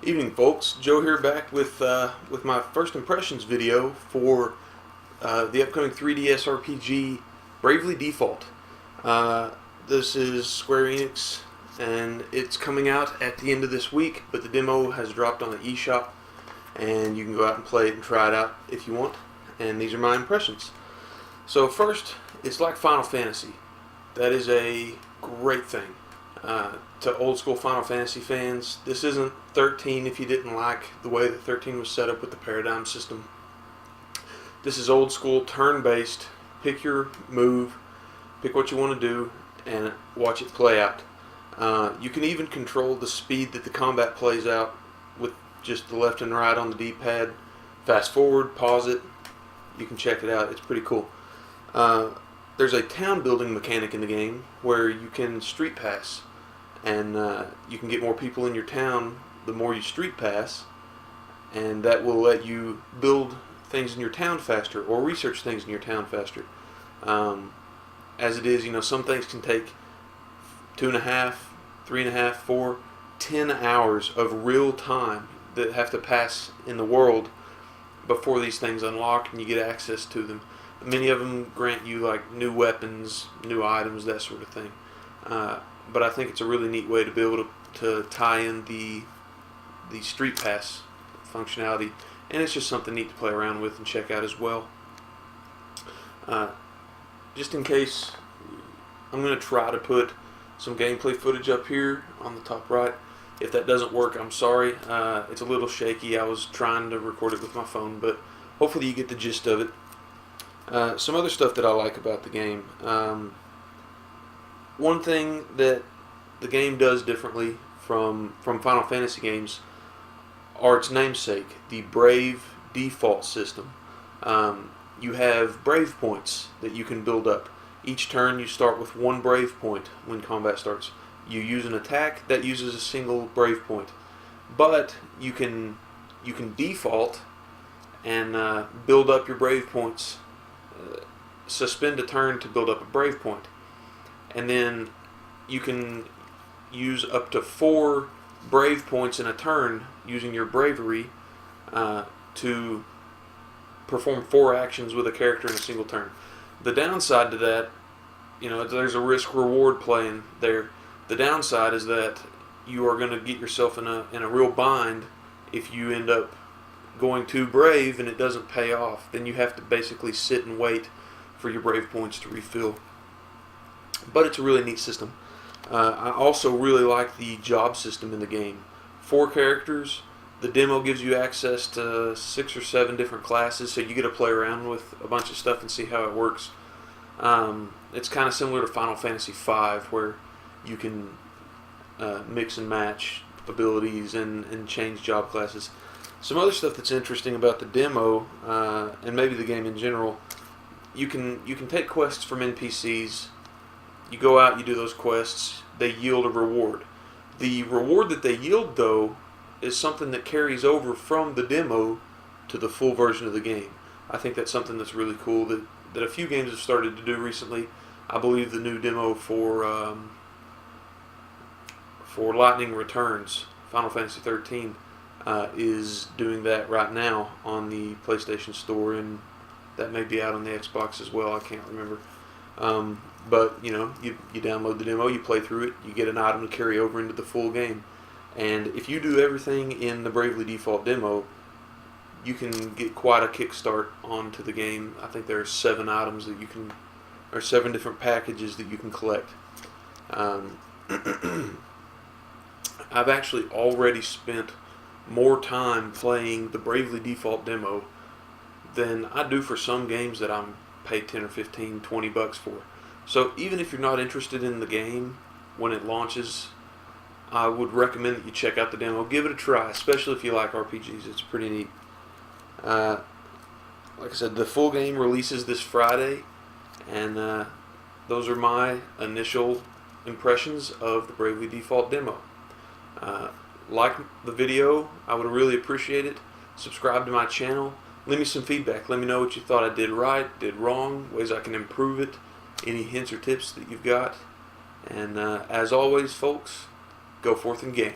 Evening, folks. Joe here, back with my first impressions video for the upcoming 3DS RPG Bravely Default. This is Square Enix, and it's coming out at the end of this week, but the demo has dropped on the eShop, and you can go out and play it and try it out if you want. And these are my impressions. So first, it's like Final Fantasy. That is a great thing. To old school Final Fantasy fans, this isn't 13 if you didn't like the way that 13 was set up with the paradigm system. This is old school turn-based. Pick your move, pick what you want to do, and watch it play out. You can even control the speed that the combat plays out with just the left and right on the D-pad. Fast forward, pause it. You can check it out. It's pretty cool. There's a town building mechanic in the game where you can street pass. And you can get more people in your town the more you street pass, and that will let you build things in your town faster or research things in your town faster. As it is, some things can take 2.5, 3.5, 4, 10 hours of real time that have to pass in the world before these things unlock and you get access to them. Many of them grant you like new weapons, new items, that sort of thing. But I think it's a really neat way to be able to tie in the Street Pass functionality, and it's just something neat to play around with and check out as well. Just in case, I'm going to try to put some gameplay footage up here on the top right. If that doesn't work, I'm sorry. It's a little shaky. I was trying to record it with my phone, but hopefully you get the gist of it. Some other stuff that I like about the game. One thing that the game does differently from Final Fantasy games are its namesake, the Brave default system. You have Brave points that you can build up. Each turn you start with one Brave point when combat starts. You use an attack that uses a single Brave point. But you can default and build up your Brave points. Suspend a turn to build up a Brave point. And then you can use up to 4 Brave points in a turn using your bravery to perform 4 actions with a character in a single turn. The downside to that, there's a risk-reward playing there. The downside is that you are going to get yourself in a real bind if you end up going too brave and it doesn't pay off. Then you have to basically sit and wait for your Brave points to refill. But it's a really neat system. I also really like the job system in the game. 4 characters. The demo gives you access to 6 or 7 different classes, so you get to play around with a bunch of stuff and see how it works. It's kind of similar to Final Fantasy V, where you can mix and match abilities and change job classes. Some other stuff that's interesting about the demo, and maybe the game in general, you can take quests from NPCs. You go out, you do those quests, they yield a reward. The reward that they yield, though, is something that carries over from the demo to the full version of the game. I think that's something that's really cool that a few games have started to do recently. I believe the new demo for Lightning Returns, Final Fantasy 13, is doing that right now on the PlayStation Store, and that may be out on the Xbox as well. I can't remember. But you download the demo, you play through it, you get an item to carry over into the full game. And if you do everything in the Bravely Default demo, you can get quite a kickstart onto the game. I think there are 7 items that or 7 different packages that you can collect. I've actually already spent more time playing the Bravely Default demo than I do for some games that I'm paid 10 or 15, 20 bucks for. So even if you're not interested in the game when it launches, I would recommend that you check out the demo. Give it a try, especially if you like RPGs. It's pretty neat. Like I said, the full game releases this Friday, and those are my initial impressions of the Bravely Default demo. Like the video, I would really appreciate it. Subscribe to my channel. Leave me some feedback. Let me know what you thought I did right, did wrong, ways I can improve it, any hints or tips that you've got. And as always, folks, go forth and game.